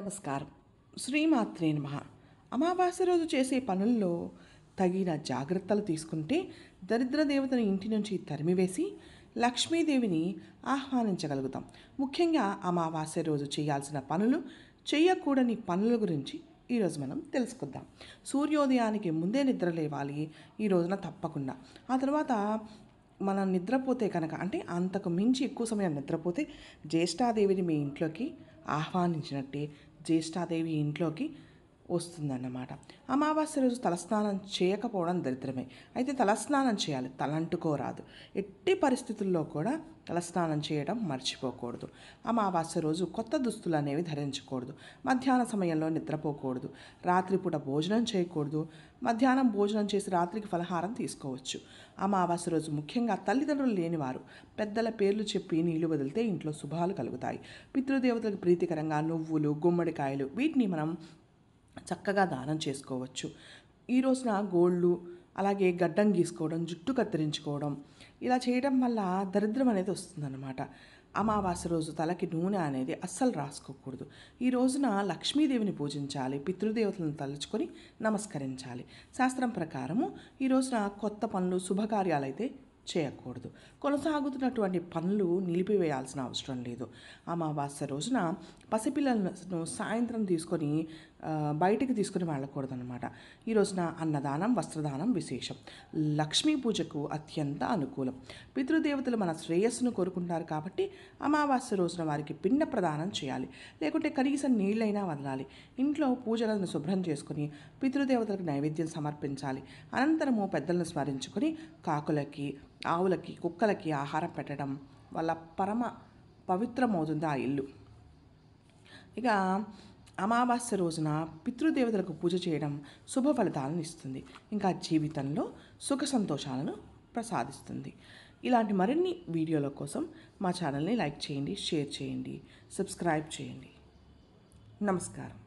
నమస్కారం. శ్రీమాత్రే నమః. అమావాస్య రోజు చేసే పనుల్లో తగిన జాగ్రత్తలు తీసుకుంటే దరిద్ర దేవతను ఇంటి నుంచి తరిమివేసి లక్ష్మీదేవిని ఆహ్వానించగలుగుతాం. ముఖ్యంగా అమావాస్య రోజు చేయాల్సిన పనులు, చేయకూడని పనుల గురించి ఈరోజు మనం తెలుసుకుందాం. సూర్యోదయానికి ముందే నిద్ర లేవాలి ఈ రోజున తప్పకుండా. ఆ తర్వాత మనం నిద్రపోతే కనుక, అంటే అంతకు మించి ఎక్కువ సమయం నిద్రపోతే జ్యేష్ఠాదేవిని మీ ఇంట్లోకి ఆహ్వానించినట్టే, జ్యేష్ఠాదేవి ఇంట్లోకి వస్తుందన్నమాట. అమావాస్య రోజు తలస్నానం చేయకపోవడం దరిద్రమే. అయితే తలస్నానం చేయాలి, తలంటుకోరాదు. ఎట్టి పరిస్థితుల్లో కూడా తలస్నానం చేయడం మర్చిపోకూడదు. అమావాస్య రోజు కొత్త దుస్తులు అనేవి ధరించకూడదు. మధ్యాహ్న సమయంలో నిద్రపోకూడదు. రాత్రిపూట భోజనం చేయకూడదు. మధ్యాహ్నం భోజనం చేసి రాత్రికి ఫలహారం తీసుకోవచ్చు. అమావాస్య రోజు ముఖ్యంగా తల్లిదండ్రులు లేనివారు పెద్దల పేర్లు చెప్పి నీళ్లు వదిలితే ఇంట్లో శుభాలు కలుగుతాయి. పితృదేవతలకు ప్రీతికరంగా నువ్వులు, గుమ్మడికాయలు వీటిని మనం చక్కగా దానం చేసుకోవచ్చు. ఈ రోజున గోళ్ళు, అలాగే గడ్డం గీసుకోవడం, జుట్టు కత్తిరించుకోవడం ఇలా చేయడం వల్ల దరిద్రం అనేది వస్తుందన్నమాట. అమావాస్య రోజు తలకి నూనె అనేది అస్సలు రాసుకోకూడదు. ఈ రోజున లక్ష్మీదేవిని పూజించాలి, పితృదేవతలను తలుచుకొని నమస్కరించాలి. శాస్త్రం ప్రకారము ఈ రోజున కొత్త పనులు, శుభకార్యాలు అయితే చేయకూడదు. కొనసాగుతున్నటువంటి పనులు నిలిపివేయాల్సిన అవసరం లేదు. అమావాస్య రోజున పసిపిల్లలను సాయంత్రం తీసుకొని బయటికి తీసుకుని వెళ్ళకూడదన్నమాట. ఈ రోజున అన్నదానం, వస్త్రదానం విశేషం. లక్ష్మీ పూజకు అత్యంత అనుకూలం. పితృదేవతలు మన శ్రేయస్సును కోరుకుంటారు కాబట్టి అమావాస్య రోజున వారికి పిండ ప్రదానం చేయాలి, లేకుంటే కనీసం నీళ్ళైనా వదలాలి. ఇంట్లో పూజలను శుభ్రం చేసుకుని పితృదేవతలకు నైవేద్యం సమర్పించాలి. అనంతరము పెద్దలను స్మరించుకొని కాకులకి, ఆవులకి, కుక్కలకి ఆహారం పెట్టడం వల్ల పరమ పవిత్రమవుతుంది ఆ ఇల్లు. ఇక అమావాస్య రోజున పితృదేవతలకు పూజ చేయడం శుభ ఫలితాలను ఇస్తుంది. ఇంకా జీవితంలో సుఖ సంతోషాలను ప్రసాదిస్తుంది. ఇలాంటి మరిన్ని వీడియోల కోసం మా ఛానల్ని లైక్ చేయండి, షేర్ చేయండి, సబ్స్క్రైబ్ చేయండి. నమస్కారం.